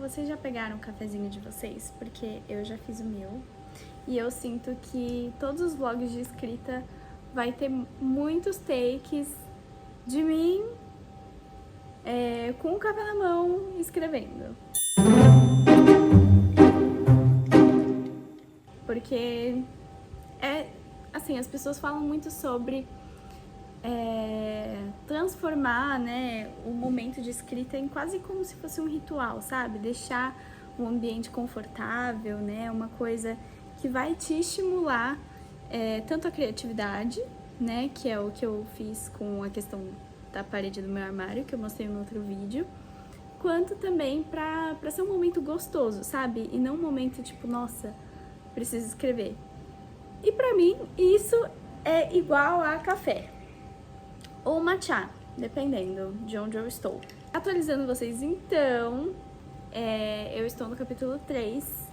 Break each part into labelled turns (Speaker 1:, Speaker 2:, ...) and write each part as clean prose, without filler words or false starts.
Speaker 1: vocês já pegaram o cafezinho de vocês? Porque eu já fiz o meu. E eu sinto que todos os vlogs de escrita vai ter muitos takes de mim com o café na mão escrevendo. Porque assim, as pessoas falam muito sobre transformar, né, o momento de escrita em quase como se fosse um ritual, sabe? Deixar um ambiente confortável, né? Uma coisa que vai te estimular tanto a criatividade, né? Que é o que eu fiz com a questão da parede do meu armário, que eu mostrei no outro vídeo, quanto também pra ser um momento gostoso, sabe? E não um momento tipo, nossa, preciso escrever. E pra mim, isso é igual a café ou matcha, dependendo de onde eu estou. Atualizando vocês, então, eu estou no capítulo 3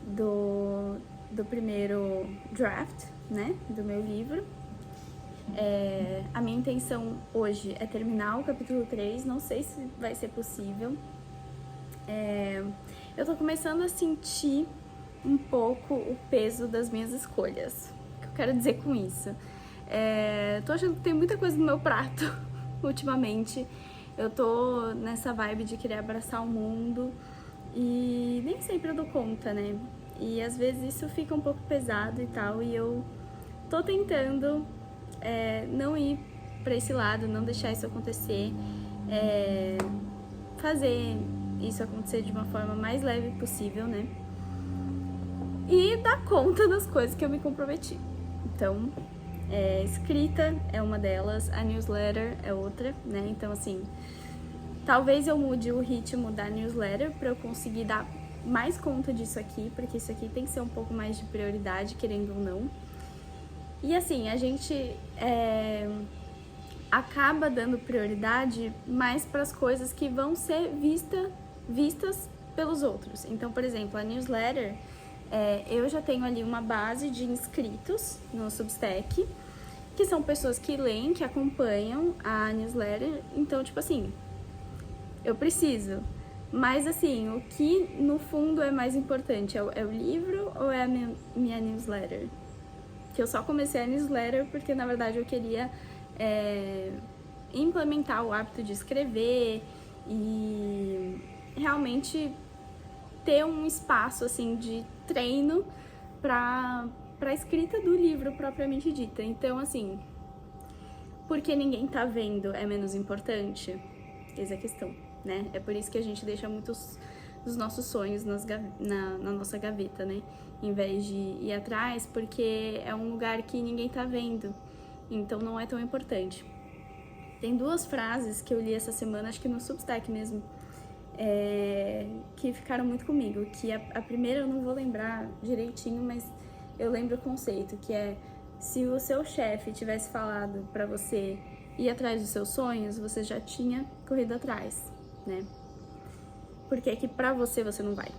Speaker 1: do primeiro draft, né, do meu livro. A minha intenção hoje é terminar o capítulo 3, não sei se vai ser possível. Eu tô começando a sentir um pouco o peso das minhas escolhas. O que eu quero dizer com isso? Tô achando que tem muita coisa no meu prato ultimamente. Eu tô nessa vibe de querer abraçar o mundo e nem sempre eu dou conta, né? E às vezes isso fica um pouco pesado e tal, e eu tô tentando não ir pra esse lado, não deixar isso acontecer, fazer isso acontecer de uma forma mais leve possível, né? E dar conta das coisas que eu me comprometi. Então, escrita é uma delas, a newsletter é outra, né? Então, assim, talvez eu mude o ritmo da newsletter pra eu conseguir dar mais conta disso aqui, porque isso aqui tem que ser um pouco mais de prioridade, querendo ou não. E assim, a gente acaba dando prioridade mais para as coisas que vão ser vistas pelos outros. Então, por exemplo, a newsletter, eu já tenho ali uma base de inscritos no Substack, que são pessoas que leem, que acompanham a newsletter. Então, tipo assim, eu preciso. Mas assim, o que no fundo é mais importante? É o livro ou é a minha newsletter? Que eu só comecei a newsletter porque, na verdade, eu queria implementar o hábito de escrever e realmente ter um espaço, assim, de treino pra escrita do livro propriamente dita. Então, assim, porque ninguém tá vendo é menos importante? Essa é a questão, né? É por isso que a gente deixa muitos dos nossos sonhos na nossa gaveta, né? Em vez de ir atrás, porque é um lugar que ninguém tá vendo, então não é tão importante. Tem duas frases que eu li essa semana, acho que no Substack mesmo, que ficaram muito comigo, que a primeira eu não vou lembrar direitinho, mas eu lembro o conceito, que é: se o seu chefe tivesse falado pra você ir atrás dos seus sonhos, você já tinha corrido atrás, né? Porque é que pra você não vai,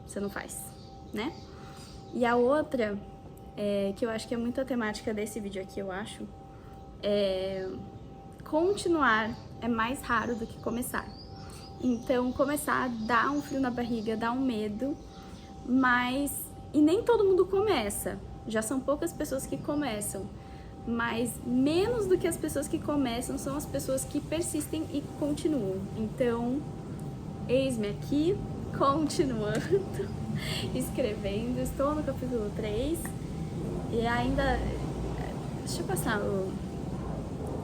Speaker 1: você não faz, né? E a outra, que eu acho que é muito a temática desse vídeo aqui, eu acho, continuar é mais raro do que começar. Então, começar dá um frio na barriga, dá um medo, e nem todo mundo começa. Já são poucas pessoas que começam, mas menos do que as pessoas que começam são as pessoas que persistem e continuam. Então, eis-me aqui, continuando, escrevendo. Estou no capítulo 3 e ainda... Deixa eu passar o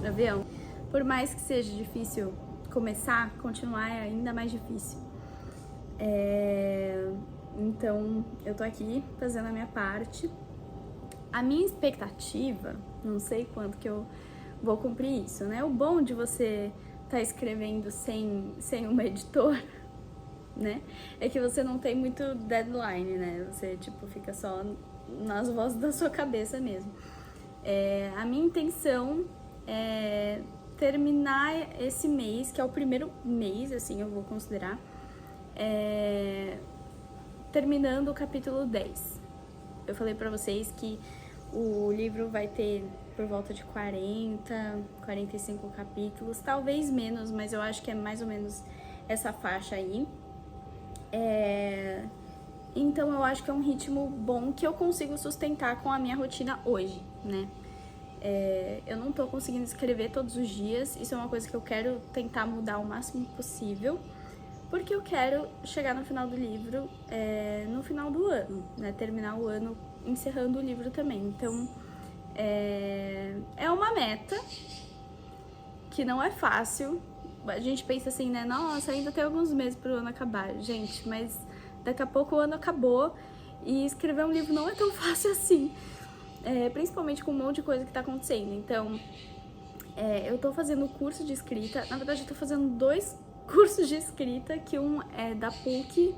Speaker 1: avião. Por mais que seja difícil começar, continuar é ainda mais difícil. Então, eu tô aqui fazendo a minha parte. A minha expectativa, não sei quanto que eu vou cumprir isso, né? O bom de você tá escrevendo sem um editor, né? É que você não tem muito deadline, né? Você, tipo, fica só nas vozes da sua cabeça mesmo. A minha intenção é terminar esse mês, que é o primeiro mês, assim, eu vou considerar, terminando o capítulo 10. Eu falei pra vocês que o livro vai ter por volta de 40, 45 capítulos, talvez menos, mas eu acho que é mais ou menos essa faixa aí. Então eu acho que é um ritmo bom que eu consigo sustentar com a minha rotina hoje, né? Eu não tô conseguindo escrever todos os dias, isso é uma coisa que eu quero tentar mudar o máximo possível, porque eu quero chegar no final do livro, no final do ano, né? Terminar o ano encerrando o livro também. Então, é uma meta que não é fácil. A gente pensa assim, né? Nossa, ainda tem alguns meses pro ano acabar. Gente, mas daqui a pouco o ano acabou e escrever um livro não é tão fácil assim. Principalmente com um monte de coisa que tá acontecendo. Então, eu tô fazendo curso de escrita. Na verdade, eu tô fazendo 2 cursos de escrita, que um é da PUC,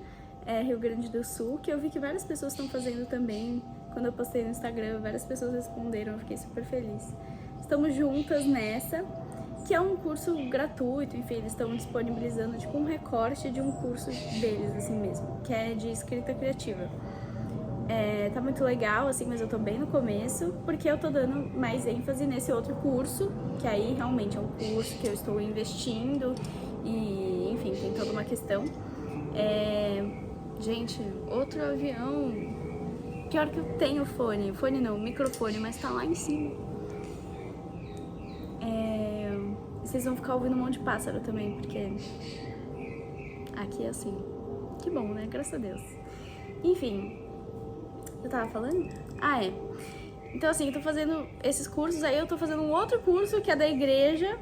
Speaker 1: Rio Grande do Sul, que eu vi que várias pessoas estão fazendo também. Quando eu postei no Instagram, várias pessoas responderam, eu fiquei super feliz. Estamos juntas nessa, que é um curso gratuito, enfim, eles estão disponibilizando tipo um recorte de um curso deles, assim mesmo, que é de escrita criativa. Tá muito legal, assim, mas eu tô bem no começo, porque eu tô dando mais ênfase nesse outro curso, que aí realmente é um curso que eu estou investindo e, enfim, tem toda uma questão. Gente, outro avião. Pior que eu tenho fone não, microfone, mas tá lá em cima. Vocês vão ficar ouvindo um monte de pássaro também, porque aqui é assim. Que bom, né? Graças a Deus. Enfim, eu tava falando? Então assim, eu tô fazendo esses cursos, aí eu tô fazendo um outro curso que é da igreja,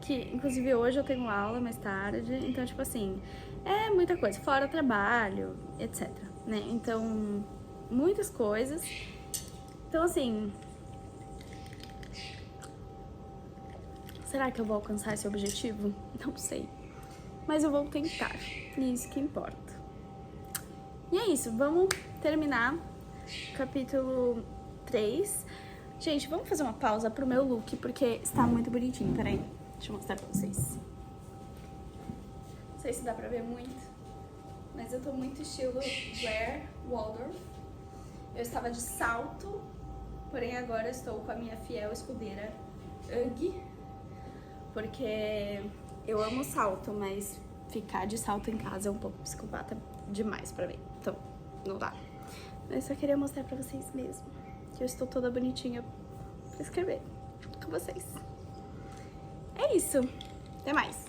Speaker 1: que inclusive hoje eu tenho aula mais tarde, então tipo assim, é muita coisa, fora trabalho, etc, né? Então, muitas coisas. Então assim, será que eu vou alcançar esse objetivo? Não sei, mas eu vou tentar, e isso que importa. E é isso, vamos terminar o capítulo 3. Gente, vamos fazer uma pausa pro meu look, porque está muito bonitinho. Peraí, deixa eu mostrar pra vocês. Não sei se dá pra ver muito, mas eu tô muito estilo Blair Waldorf. Eu estava de salto, porém agora estou com a minha fiel escudeira UGG, porque eu amo salto, mas ficar de salto em casa é um pouco psicopata demais pra mim. Então, não dá. Mas só queria mostrar pra vocês mesmo que eu estou toda bonitinha pra escrever com vocês. É isso. Até mais.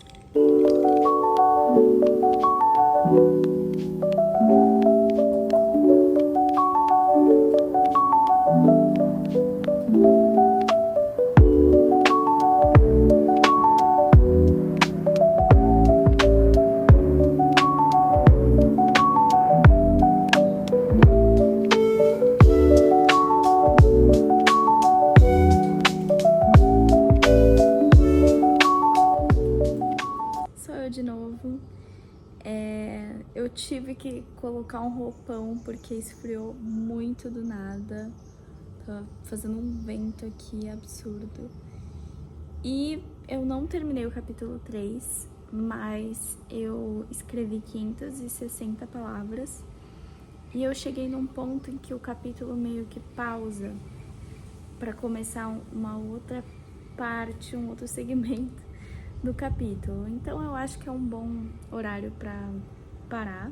Speaker 1: De novo, eu tive que colocar um roupão porque esfriou muito do nada, tá fazendo um vento aqui absurdo, e eu não terminei o capítulo 3, mas eu escrevi 560 palavras e eu cheguei num ponto em que o capítulo meio que pausa para começar uma outra parte, um outro segmento do capítulo. Então eu acho que é um bom horário para parar.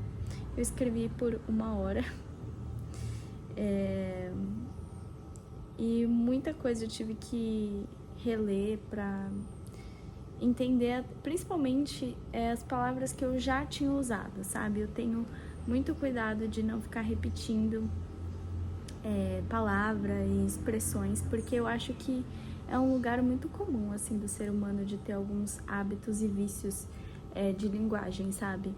Speaker 1: Eu escrevi por 1 hora. E muita coisa eu tive que reler para entender, principalmente as palavras que eu já tinha usado, sabe? Eu tenho muito cuidado de não ficar repetindo palavras e expressões, porque eu acho que é um lugar muito comum, assim, do ser humano de ter alguns hábitos e vícios de linguagem, sabe?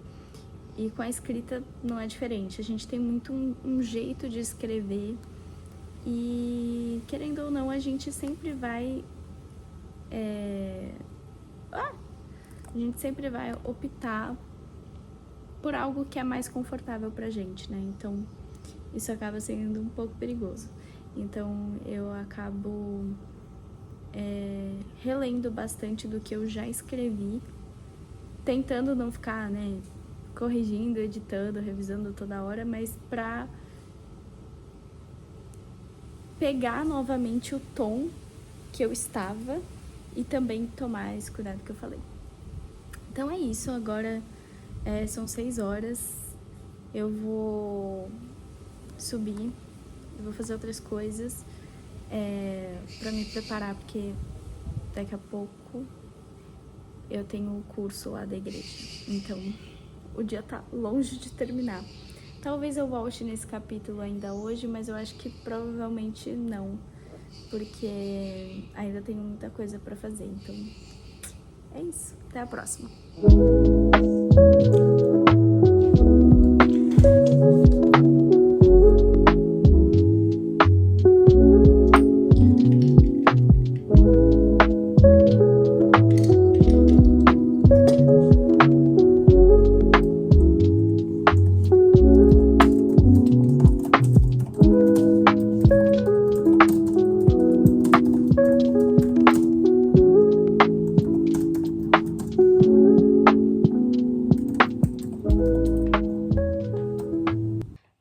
Speaker 1: E com a escrita não é diferente. A gente tem muito um jeito de escrever e, querendo ou não, a gente sempre vai... a gente sempre vai optar por algo que é mais confortável pra gente, né? Então, isso acaba sendo um pouco perigoso. Então, eu acabo... relendo bastante do que eu já escrevi, tentando não ficar, né, corrigindo, editando, revisando toda hora, mas pra pegar novamente o tom que eu estava e também tomar esse cuidado que eu falei. Então é isso, agora são 6 horas, eu vou subir, eu vou fazer outras coisas pra me preparar, porque daqui a pouco eu tenho o curso lá da igreja. Então, o dia tá longe de terminar. Talvez eu volte nesse capítulo ainda hoje, mas eu acho que provavelmente não, porque ainda tenho muita coisa pra fazer. Então, é isso. Até a próxima.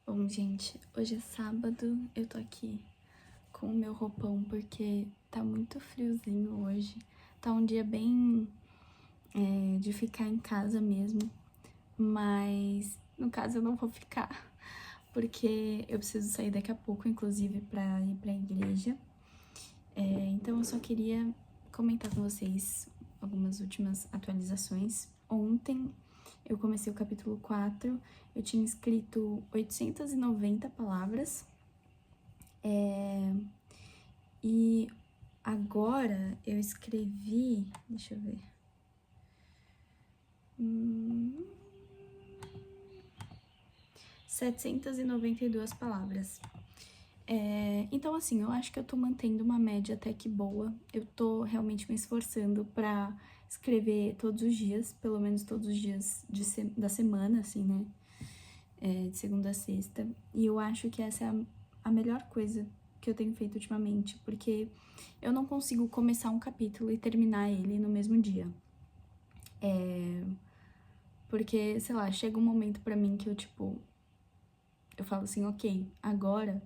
Speaker 1: Bom, gente, hoje é sábado, eu tô aqui com o meu roupão porque tá muito friozinho hoje. Tá um dia bem de ficar em casa mesmo, mas no caso eu não vou ficar, porque eu preciso sair daqui a pouco, inclusive, pra ir pra igreja. Então eu só queria comentar com vocês algumas últimas atualizações. Ontem eu comecei o capítulo 4, eu tinha escrito 890 palavras, e agora eu escrevi, deixa eu ver, 792 palavras. Então, assim, eu acho que eu tô mantendo uma média até que boa. Eu tô realmente me esforçando pra escrever todos os dias, pelo menos todos os dias da semana, assim, né? De segunda a sexta. E eu acho que essa é a melhor coisa que eu tenho feito ultimamente, porque eu não consigo começar um capítulo e terminar ele no mesmo dia. Porque, sei lá, chega um momento pra mim que eu falo assim, ok, agora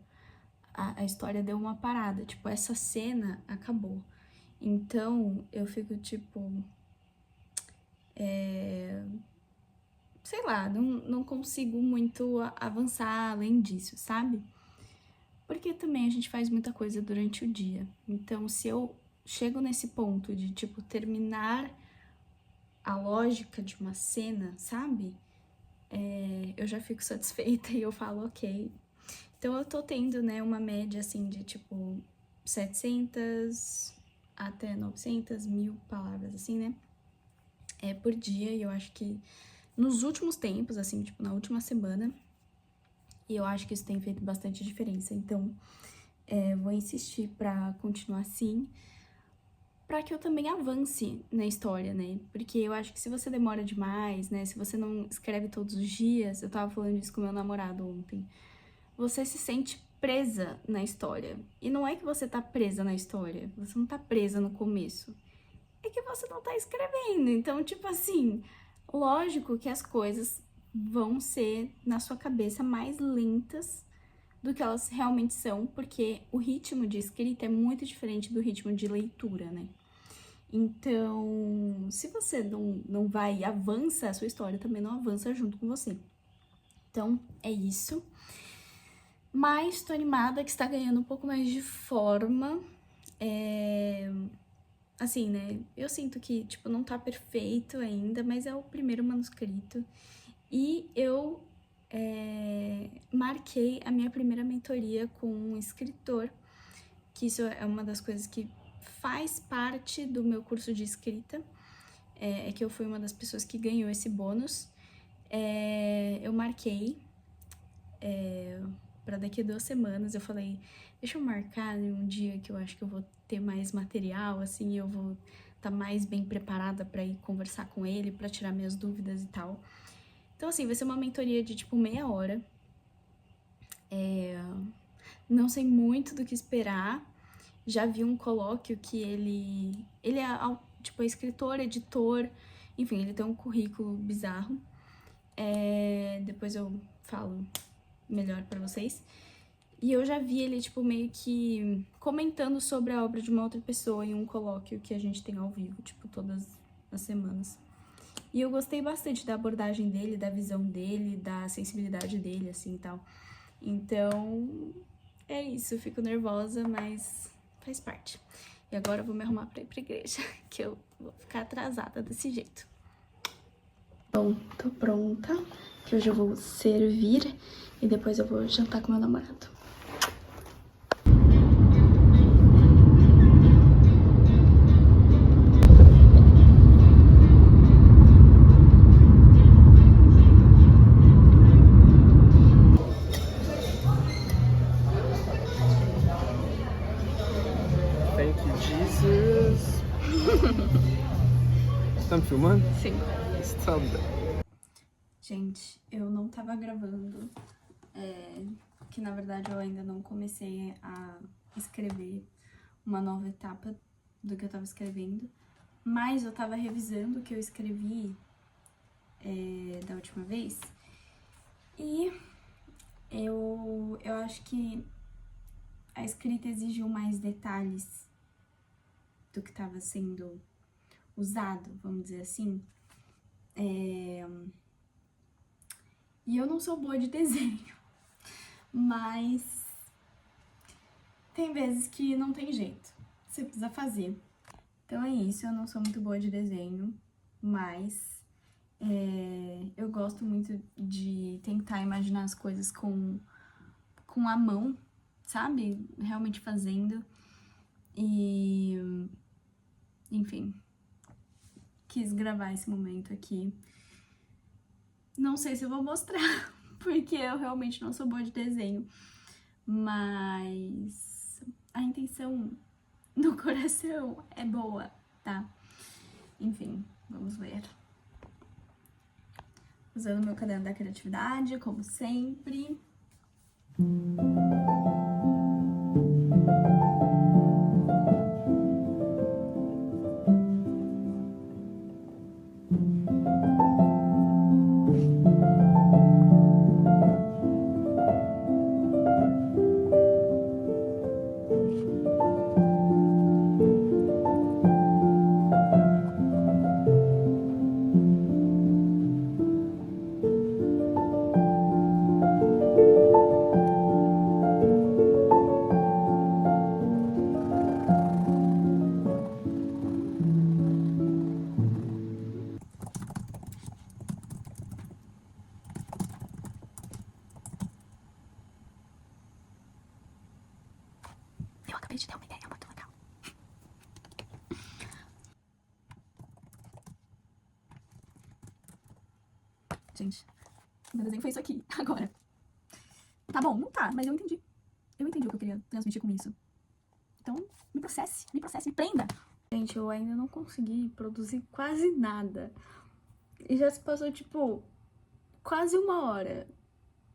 Speaker 1: a história deu uma parada, tipo, essa cena acabou. Então, eu fico, sei lá, não consigo muito avançar além disso, sabe? Porque também a gente faz muita coisa durante o dia. Então, se eu chego nesse ponto de, terminar a lógica de uma cena, sabe? Eu já fico satisfeita e eu falo, ok. Então, eu tô tendo, né, uma média, assim, de, 700 até 900 mil palavras, assim, né? Por dia, e eu acho que nos últimos tempos, assim, na última semana, e eu acho que isso tem feito bastante diferença. Então, vou insistir pra continuar assim, pra que eu também avance na história, né? Porque eu acho que se você demora demais, né? Se você não escreve todos os dias, eu tava falando isso com meu namorado ontem, você se sente presa na história. E não é que você tá presa na história, você não tá presa no começo. É que você não tá escrevendo. Então, assim, lógico que as coisas vão ser, na sua cabeça, mais lentas do que elas realmente são, porque o ritmo de escrita é muito diferente do ritmo de leitura, né? Então, se você não vai e avança, a sua história também não avança junto com você. Então, é isso. Mas tô animada que está ganhando um pouco mais de forma. Assim, né? Eu sinto que, não tá perfeito ainda, mas é o primeiro manuscrito. E eu marquei a minha primeira mentoria com um escritor, que isso é uma das coisas que faz parte do meu curso de escrita, é que eu fui uma das pessoas que ganhou esse bônus. Eu marquei para daqui a 2 semanas, eu falei, deixa eu marcar um dia que eu acho que eu vou ter mais material, assim, eu vou estar mais bem preparada para ir conversar com ele, para tirar minhas dúvidas e tal. Então, assim, vai ser uma mentoria de, meia hora. Não sei muito do que esperar. Já vi um colóquio que ele é escritor, editor, enfim, ele tem um currículo bizarro. Depois eu falo melhor pra vocês. E eu já vi ele, meio que comentando sobre a obra de uma outra pessoa em um colóquio que a gente tem ao vivo, todas as semanas. E eu gostei bastante da abordagem dele, da visão dele, da sensibilidade dele, assim, e tal. Então, é isso, eu fico nervosa, mas faz parte. E agora eu vou me arrumar pra ir pra igreja, que eu vou ficar atrasada desse jeito. Bom, tô pronta, que hoje eu vou servir e depois eu vou jantar com meu namorado.
Speaker 2: Thank you, Jesus. Tá me filmando?
Speaker 1: Sim.
Speaker 2: Stop.
Speaker 1: Gente, eu não tava gravando, que na verdade eu ainda não comecei a escrever uma nova etapa do que eu tava escrevendo, mas eu tava revisando o que eu escrevi da última vez, e eu acho que a escrita exigiu mais detalhes do que tava sendo usado, vamos dizer assim. E eu não sou boa de desenho, mas tem vezes que não tem jeito, você precisa fazer. Então é isso, eu não sou muito boa de desenho, mas eu gosto muito de tentar imaginar as coisas com a mão, sabe? Realmente fazendo. E, enfim, quis gravar esse momento aqui. Não sei se eu vou mostrar, porque eu realmente não sou boa de desenho, mas a intenção no coração é boa, tá? Enfim, vamos ver. Usando meu caderno da criatividade, como sempre. Eu acabei de ter uma ideia muito legal. Gente, meu desenho foi isso aqui, agora. Tá bom, não tá, mas eu entendi. Eu entendi o que eu queria transmitir com isso. Então, me processe, me prenda. Gente, eu ainda não consegui produzir quase nada. E já se passou, tipo, quase 1 hora.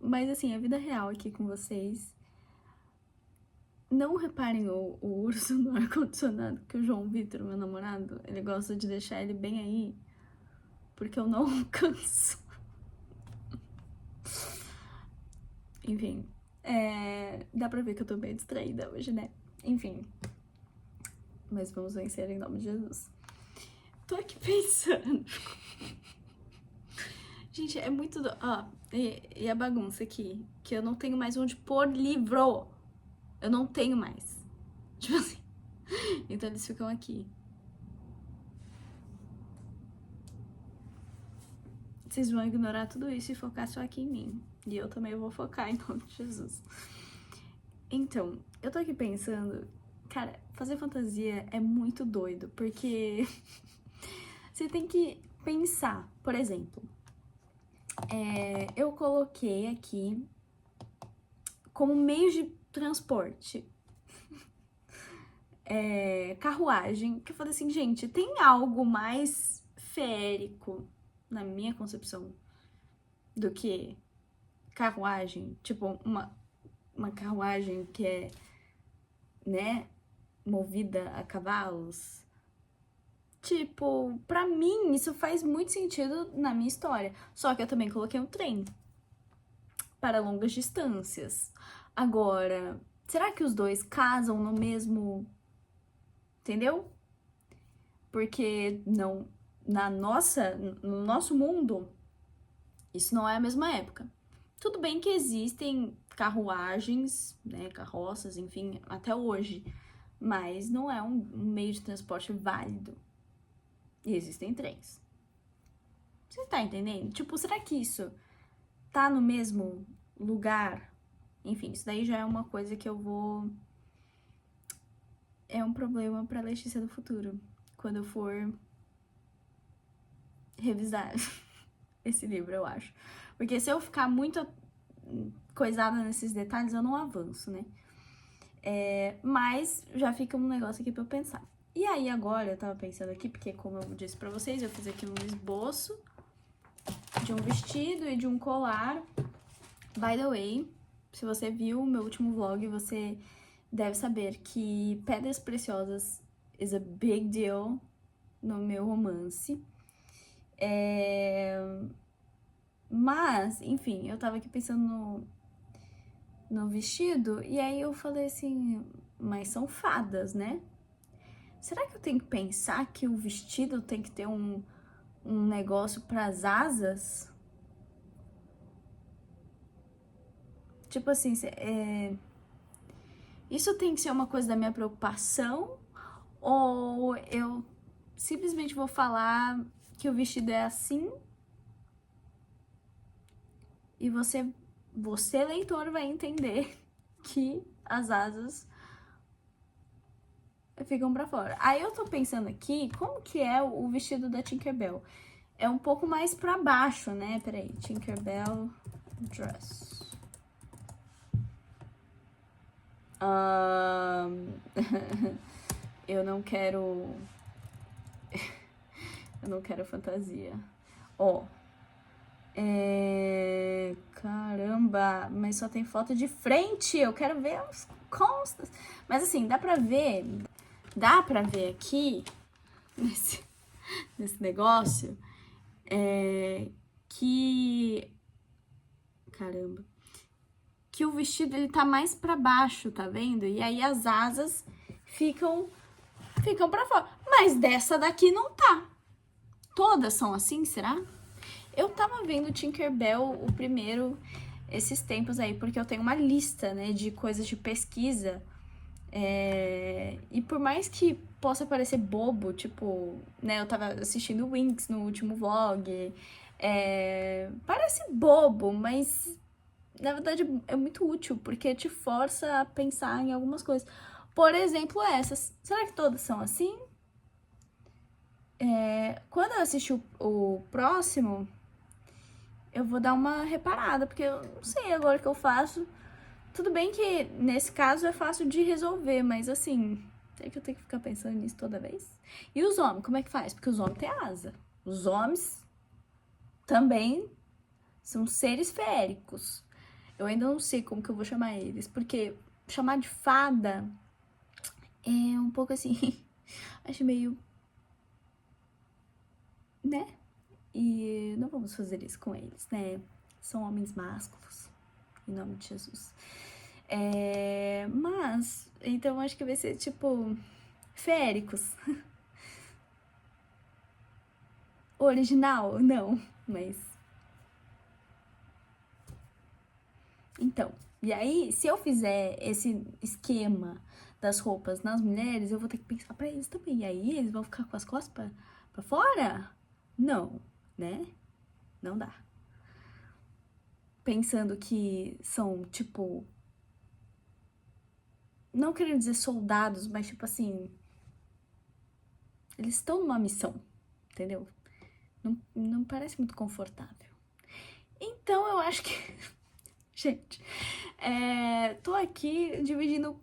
Speaker 1: Mas, assim, a vida real aqui com vocês. Não reparem o urso no ar-condicionado, que o João Vitor, meu namorado, ele gosta de deixar ele bem aí, porque eu não canso. Enfim, dá pra ver que eu tô bem distraída hoje, né? Enfim, mas vamos vencer em nome de Jesus. Tô aqui pensando. Gente, é muito... Ó, e a bagunça aqui, que eu não tenho mais onde pôr livro. Eu não tenho mais. Tipo assim. Então eles ficam aqui. Vocês vão ignorar tudo isso e focar só aqui em mim. E eu também vou focar em nome de Jesus. Então, eu tô aqui pensando... Cara, fazer fantasia é muito doido, porque... Você tem que pensar, por exemplo... eu coloquei aqui... como meio de transporte... carruagem, que eu falei assim, gente, tem algo mais feérico, na minha concepção, do que carruagem? Tipo, uma carruagem que é, né, movida a cavalos. Tipo, pra mim, isso faz muito sentido na minha história. Só que eu também coloquei um trem para longas distâncias. Agora, será que os dois casam no mesmo... Entendeu? Porque no nosso mundo, isso não é a mesma época. Tudo bem que existem carruagens, né, carroças, enfim, até hoje, mas não é um meio de transporte válido. E existem trens. Você tá entendendo? Tipo, será que isso tá no mesmo lugar? Enfim, isso daí já é uma coisa que eu vou... É um problema pra Letícia do futuro, quando eu for revisar esse livro, eu acho. Porque se eu ficar muito coisada nesses detalhes, eu não avanço, né? Mas já fica um negócio aqui pra eu pensar. E aí agora eu tava pensando aqui, porque como eu disse pra vocês, eu fiz aqui um esboço de um vestido e de um colar. By the way, se você viu o meu último vlog, você deve saber que pedras preciosas is a big deal no meu romance. Mas, enfim, eu tava aqui pensando no vestido, e aí eu falei assim, mas são fadas, né? Será que eu tenho que pensar que o vestido tem que ter um negócio pras asas? Tipo assim, isso tem que ser uma coisa da minha preocupação? Ou eu simplesmente vou falar que o vestido é assim e você leitor, vai entender que as asas ficam pra fora. Aí eu tô pensando aqui, como que é o vestido da Tinkerbell? É um pouco mais pra baixo, né? Peraí, Tinkerbell dress. Eu não quero... eu não quero fantasia. Ó. Caramba, mas só tem foto de frente. Eu quero ver os constas. Mas assim, dá pra ver aqui nesse negócio que... Caramba. Que o vestido, ele tá mais pra baixo, tá vendo? E aí as asas ficam pra fora. Mas dessa daqui não tá. Todas são assim, será? Eu tava vendo Tinkerbell, o primeiro, esses tempos aí, porque eu tenho uma lista, né, de coisas de pesquisa. E por mais que possa parecer bobo, tipo, né, eu tava assistindo Winx no último vlog. Parece bobo, mas na verdade é muito útil, porque te força a pensar em algumas coisas. Por exemplo, essas. Será que todas são assim? Quando eu assistir o próximo, eu vou dar uma reparada, porque eu não sei agora o que eu faço. Tudo bem que nesse caso é fácil de resolver, mas assim, é que eu tenho que ficar pensando nisso toda vez. E os homens, como é que faz? Porque os homens têm asa. Os homens também são seres feéricos. Eu ainda não sei como que eu vou chamar eles, porque chamar de fada é um pouco assim, acho meio... né? E não vamos fazer isso com eles, né? São homens másculos, em nome de Jesus. Mas, então acho que vai ser tipo feéricos. Original? Não, mas... Então, e aí, se eu fizer esse esquema das roupas nas mulheres, eu vou ter que pensar pra eles também. E aí, eles vão ficar com as costas pra fora? Não, né? Não dá. Pensando que são, tipo... Não querendo dizer soldados, mas tipo assim... Eles estão numa missão, entendeu? Não parece muito confortável. Então, eu acho que... Gente, tô aqui dividindo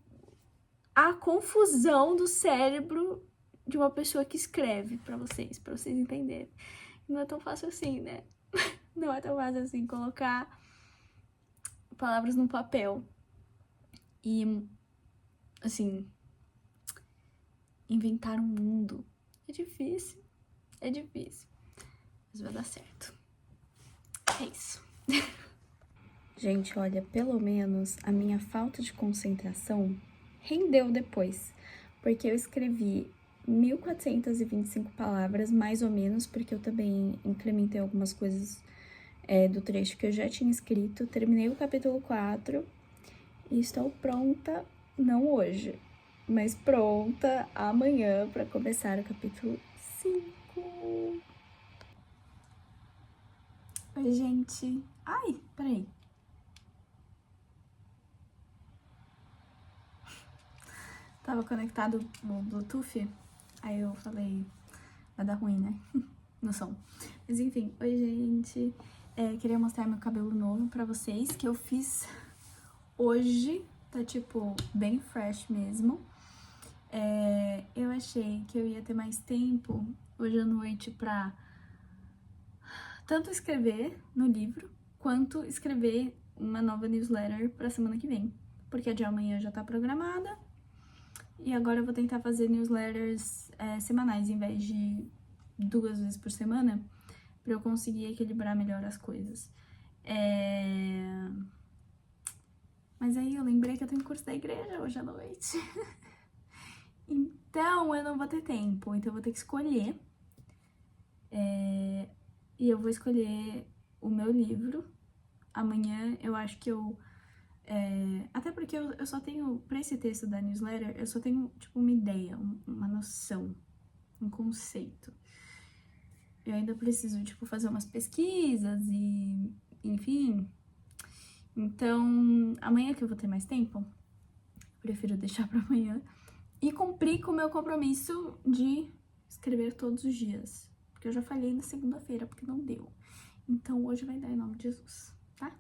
Speaker 1: a confusão do cérebro de uma pessoa que escreve pra vocês entenderem. Não é tão fácil assim, né? Não é tão fácil assim colocar palavras no papel e, assim, inventar um mundo. É difícil, mas vai dar certo. É isso. Gente, olha, pelo menos a minha falta de concentração rendeu depois, porque eu escrevi 1.425 palavras, mais ou menos, porque eu também incrementei algumas coisas do trecho que eu já tinha escrito. Terminei o capítulo 4 e estou pronta, não hoje, mas pronta amanhã para começar o capítulo 5. Oi, gente. Ai, peraí. Tava conectado no Bluetooth, aí eu falei, vai dar ruim, né? No som. Mas enfim, oi, gente. Queria mostrar meu cabelo novo pra vocês, que eu fiz hoje. Tá, tipo, bem fresh mesmo. Eu achei que eu ia ter mais tempo hoje à noite pra tanto escrever no livro, quanto escrever uma nova newsletter pra semana que vem. Porque a de amanhã já tá programada. E agora eu vou tentar fazer newsletters semanais, em vez de 2 vezes por semana, pra eu conseguir equilibrar melhor as coisas. Mas aí eu lembrei que eu tenho curso da igreja hoje à noite. Então eu não vou ter tempo, então eu vou ter que escolher. E eu vou escolher o meu livro. Amanhã eu acho que eu... até porque eu só tenho, pra esse texto da newsletter, eu só tenho, tipo, uma ideia, uma noção, um conceito. Eu ainda preciso, tipo, fazer umas pesquisas e, enfim. Então, amanhã que eu vou ter mais tempo, prefiro deixar pra amanhã. E cumprir com o meu compromisso de escrever todos os dias. Porque eu já falhei na segunda-feira, porque não deu. Então, hoje vai dar em nome de Jesus, tá?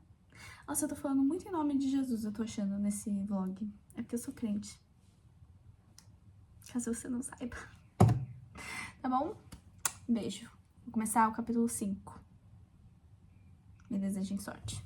Speaker 1: Nossa, eu tô falando muito em nome de Jesus, eu tô achando, nesse vlog. É porque eu sou crente. Caso você não saiba. Tá bom? Beijo. Vou começar o capítulo 5. Me desejem sorte.